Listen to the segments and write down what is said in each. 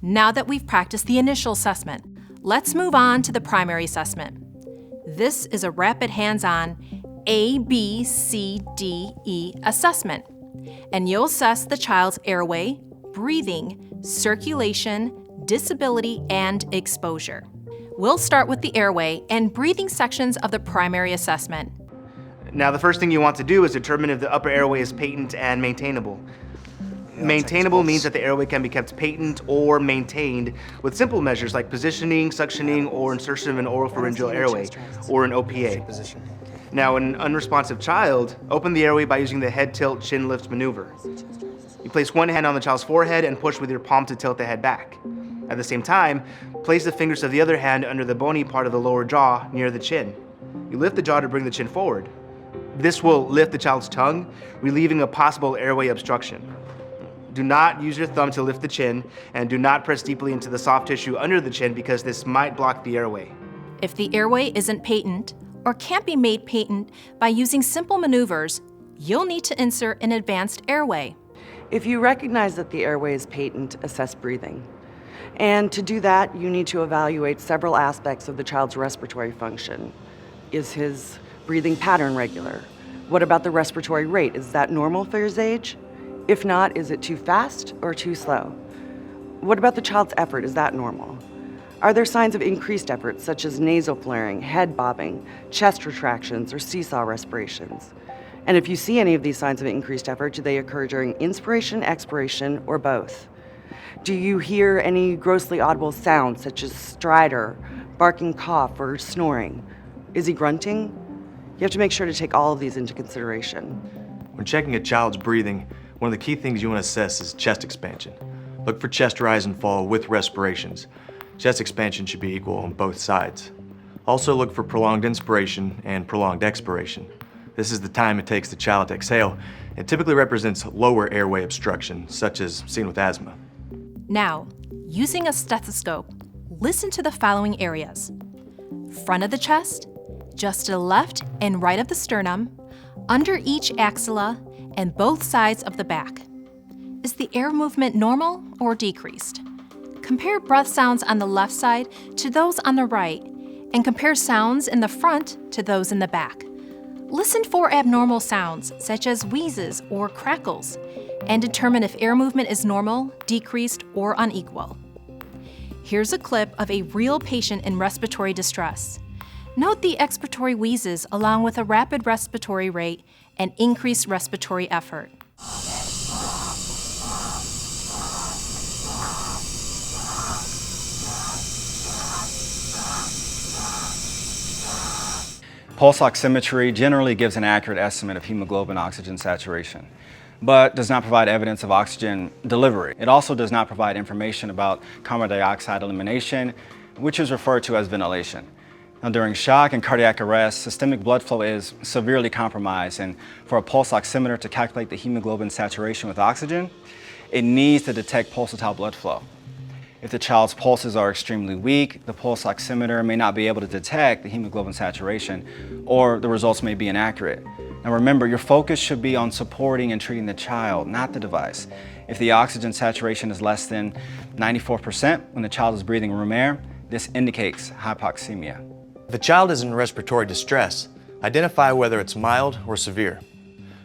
Now that we've practiced the initial assessment, let's move on to the primary assessment. This is a rapid hands-on A, B, C, D, E assessment, and you'll assess the child's airway, breathing, circulation, disability, and exposure. We'll start with the airway and breathing sections of the primary assessment. Now, the first thing you want to do is determine if the upper airway is patent and maintainable. Maintainable means that the airway can be kept patent or maintained with simple measures like positioning, suctioning, or insertion of an oropharyngeal airway, or an OPA. Now, in an unresponsive child, open the airway by using the head tilt chin lift maneuver. You place one hand on the child's forehead and push with your palm to tilt the head back. At the same time, place the fingers of the other hand under the bony part of the lower jaw near the chin. You lift the jaw to bring the chin forward. This will lift the child's tongue, relieving a possible airway obstruction. Do not use your thumb to lift the chin, and do not press deeply into the soft tissue under the chin because this might block the airway. If the airway isn't patent or can't be made patent by using simple maneuvers, you'll need to insert an advanced airway. If you recognize that the airway is patent, assess breathing. And to do that, you need to evaluate several aspects of the child's respiratory function. Is his breathing pattern regular? What about the respiratory rate? Is that normal for his age? If not, is it too fast or too slow? What about the child's effort? Is that normal? Are there signs of increased effort, such as nasal flaring, head bobbing, chest retractions, or seesaw respirations? And if you see any of these signs of increased effort, do they occur during inspiration, expiration, or both? Do you hear any grossly audible sounds, such as stridor, barking cough, or snoring? Is he grunting? You have to make sure to take all of these into consideration. When checking a child's breathing, one of the key things you want to assess is chest expansion. Look for chest rise and fall with respirations. Chest expansion should be equal on both sides. Also look for prolonged inspiration and prolonged expiration. This is the time it takes the child to exhale and typically represents lower airway obstruction, such as seen with asthma. Now, using a stethoscope, listen to the following areas: front of the chest, just to the left and right of the sternum, under each axilla, and both sides of the back. Is the air movement normal or decreased? Compare breath sounds on the left side to those on the right, and compare sounds in the front to those in the back. Listen for abnormal sounds, such as wheezes or crackles, and determine if air movement is normal, decreased, or unequal. Here's a clip of a real patient in respiratory distress. Note the expiratory wheezes along with a rapid respiratory rate and increased respiratory effort. Pulse oximetry generally gives an accurate estimate of hemoglobin oxygen saturation, but does not provide evidence of oxygen delivery. It also does not provide information about carbon dioxide elimination, which is referred to as ventilation. Now, during shock and cardiac arrest, systemic blood flow is severely compromised, and for a pulse oximeter to calculate the hemoglobin saturation with oxygen, it needs to detect pulsatile blood flow. If the child's pulses are extremely weak, the pulse oximeter may not be able to detect the hemoglobin saturation, or the results may be inaccurate. Now remember, your focus should be on supporting and treating the child, not the device. If the oxygen saturation is less than 94% when the child is breathing room air, this indicates hypoxemia. If a child is in respiratory distress, identify whether it's mild or severe.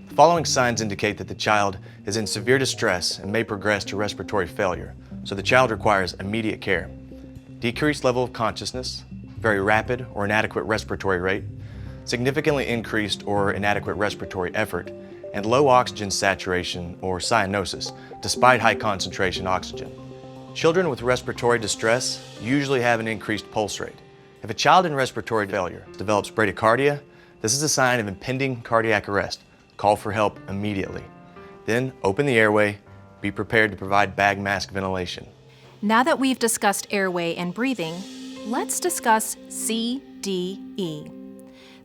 The following signs indicate that the child is in severe distress and may progress to respiratory failure, so the child requires immediate care. Decreased level of consciousness, very rapid or inadequate respiratory rate, significantly increased or inadequate respiratory effort, and low oxygen saturation or cyanosis, despite high concentration oxygen. Children with respiratory distress usually have an increased pulse rate. If a child in respiratory failure develops bradycardia, this is a sign of impending cardiac arrest. Call for help immediately. Then open the airway. Be prepared to provide bag mask ventilation. Now that we've discussed airway and breathing, let's discuss C, D, E,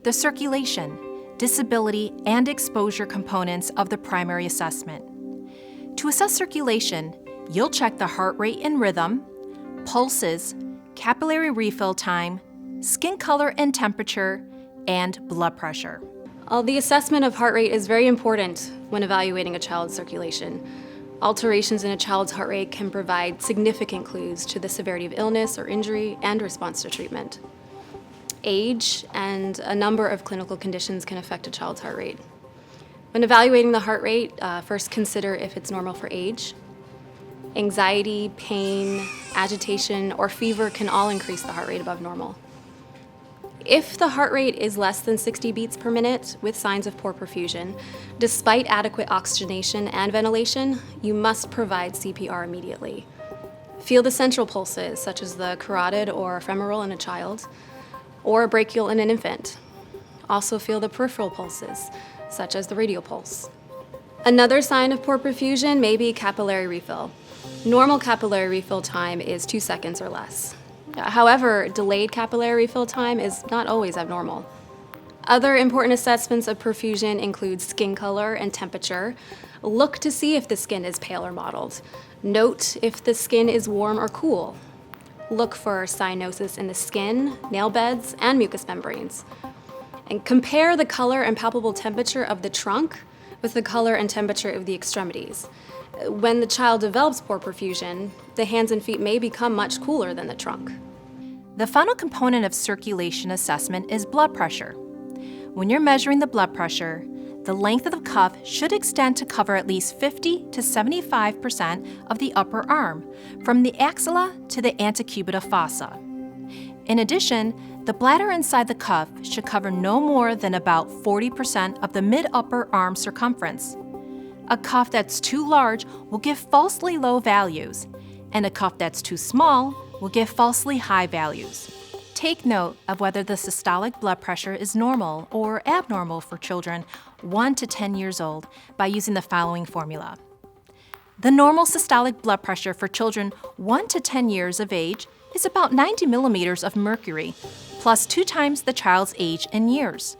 the circulation, disability, and exposure components of the primary assessment. To assess circulation, you'll check the heart rate and rhythm, pulses, capillary refill time, skin color and temperature, and blood pressure. The assessment of heart rate is very important when evaluating a child's circulation. Alterations in a child's heart rate can provide significant clues to the severity of illness or injury and response to treatment. Age and a number of clinical conditions can affect a child's heart rate. When evaluating the heart rate, first consider if it's normal for age. Anxiety, pain, agitation, or fever can all increase the heart rate above normal. If the heart rate is less than 60 beats per minute with signs of poor perfusion, despite adequate oxygenation and ventilation, you must provide CPR immediately. Feel the central pulses, such as the carotid or femoral in a child, or brachial in an infant. Also feel the peripheral pulses, such as the radial pulse. Another sign of poor perfusion may be capillary refill. Normal capillary refill time is 2 seconds or less. However, delayed capillary refill time is not always abnormal. Other important assessments of perfusion include skin color and temperature. Look to see if the skin is pale or mottled. Note if the skin is warm or cool. Look for cyanosis in the skin, nail beds, and mucous membranes. And compare the color and palpable temperature of the trunk with the color and temperature of the extremities. When the child develops poor perfusion, the hands and feet may become much cooler than the trunk. The final component of circulation assessment is blood pressure. When you're measuring the blood pressure, the length of the cuff should extend to cover at least 50 to 75% of the upper arm, from the axilla to the antecubital fossa. In addition, the bladder inside the cuff should cover no more than about 40% of the mid-upper arm circumference. A cuff that's too large will give falsely low values, and a cuff that's too small will give falsely high values. Take note of whether the systolic blood pressure is normal or abnormal for children 1 to 10 years old by using the following formula. The normal systolic blood pressure for children 1 to 10 years of age is about 90 millimeters of mercury, plus 2 times the child's age in years.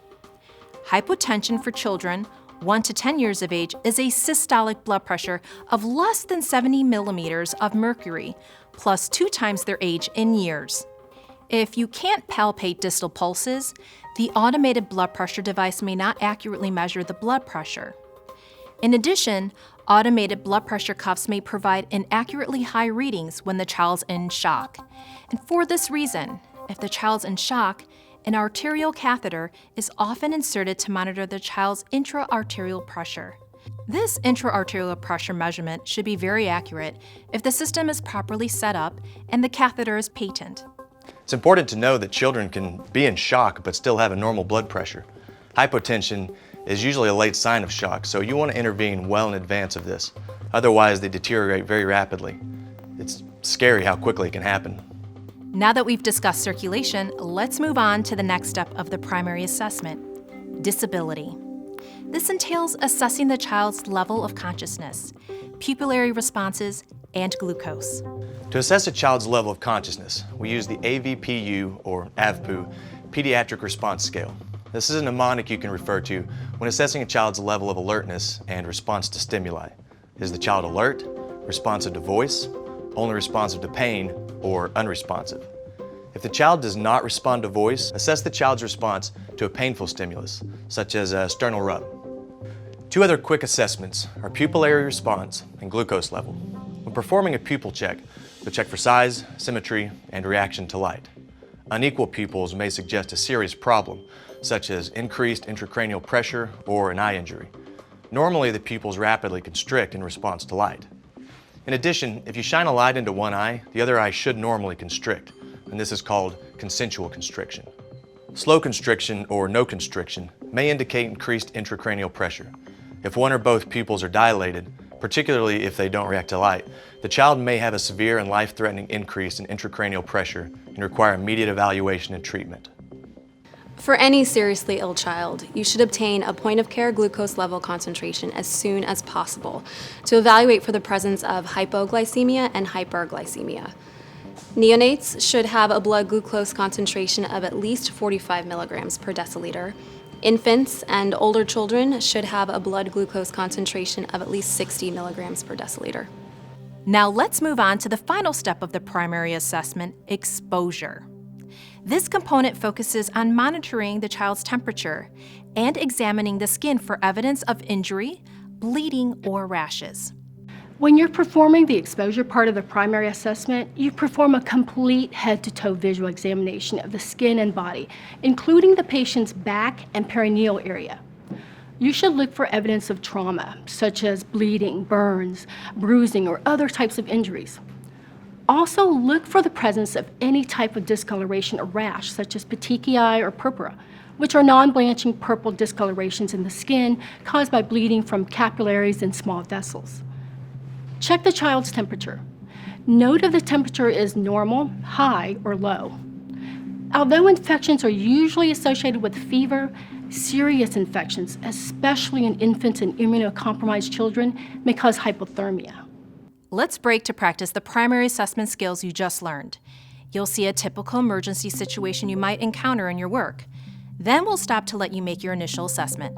Hypotension for children 1 to 10 years of age is a systolic blood pressure of less than 70 millimeters of mercury, plus 2 times their age in years. If you can't palpate distal pulses, the automated blood pressure device may not accurately measure the blood pressure. In addition, automated blood pressure cuffs may provide inaccurately high readings when the child's in shock. And for this reason, if the child's in shock, an arterial catheter is often inserted to monitor the child's intra-arterial pressure. This intra-arterial pressure measurement should be very accurate if the system is properly set up and the catheter is patent. It's important to know that children can be in shock but still have a normal blood pressure. Hypotension is usually a late sign of shock, so you want to intervene well in advance of this. Otherwise, they deteriorate very rapidly. It's scary how quickly it can happen. Now that we've discussed circulation, let's move on to the next step of the primary assessment, disability. This entails assessing the child's level of consciousness, pupillary responses, and glucose. To assess a child's level of consciousness, we use the AVPU, or AVPU, Pediatric Response Scale. This is a mnemonic you can refer to when assessing a child's level of alertness and response to stimuli. Is the child alert, responsive to voice, only responsive to pain, or unresponsive? If the child does not respond to voice, assess the child's response to a painful stimulus, such as a sternal rub. 2 other quick assessments are pupillary response and glucose level. When performing a pupil check, we check for size, symmetry, and reaction to light. Unequal pupils may suggest a serious problem, such as increased intracranial pressure or an eye injury. Normally, the pupils rapidly constrict in response to light. In addition, if you shine a light into one eye, the other eye should normally constrict, and this is called consensual constriction. Slow constriction or no constriction may indicate increased intracranial pressure. If one or both pupils are dilated, particularly if they don't react to light, the child may have a severe and life-threatening increase in intracranial pressure and require immediate evaluation and treatment. For any seriously ill child, you should obtain a point-of-care glucose level concentration as soon as possible to evaluate for the presence of hypoglycemia and hyperglycemia. Neonates should have a blood glucose concentration of at least 45 milligrams per deciliter. Infants and older children should have a blood glucose concentration of at least 60 milligrams per deciliter. Now let's move on to the final step of the primary assessment, exposure. This component focuses on monitoring the child's temperature and examining the skin for evidence of injury, bleeding, or rashes. When you're performing the exposure part of the primary assessment, you perform a complete head-to-toe visual examination of the skin and body, including the patient's back and perineal area. You should look for evidence of trauma, such as bleeding, burns, bruising, or other types of injuries. Also, look for the presence of any type of discoloration or rash, such as petechiae or purpura, which are non-blanching purple discolorations in the skin caused by bleeding from capillaries and small vessels. Check the child's temperature. Note if the temperature is normal, high, or low. Although infections are usually associated with fever, serious infections, especially in infants and immunocompromised children, may cause hypothermia. Let's break to practice the primary assessment skills you just learned. You'll see a typical emergency situation you might encounter in your work. Then we'll stop to let you make your initial assessment.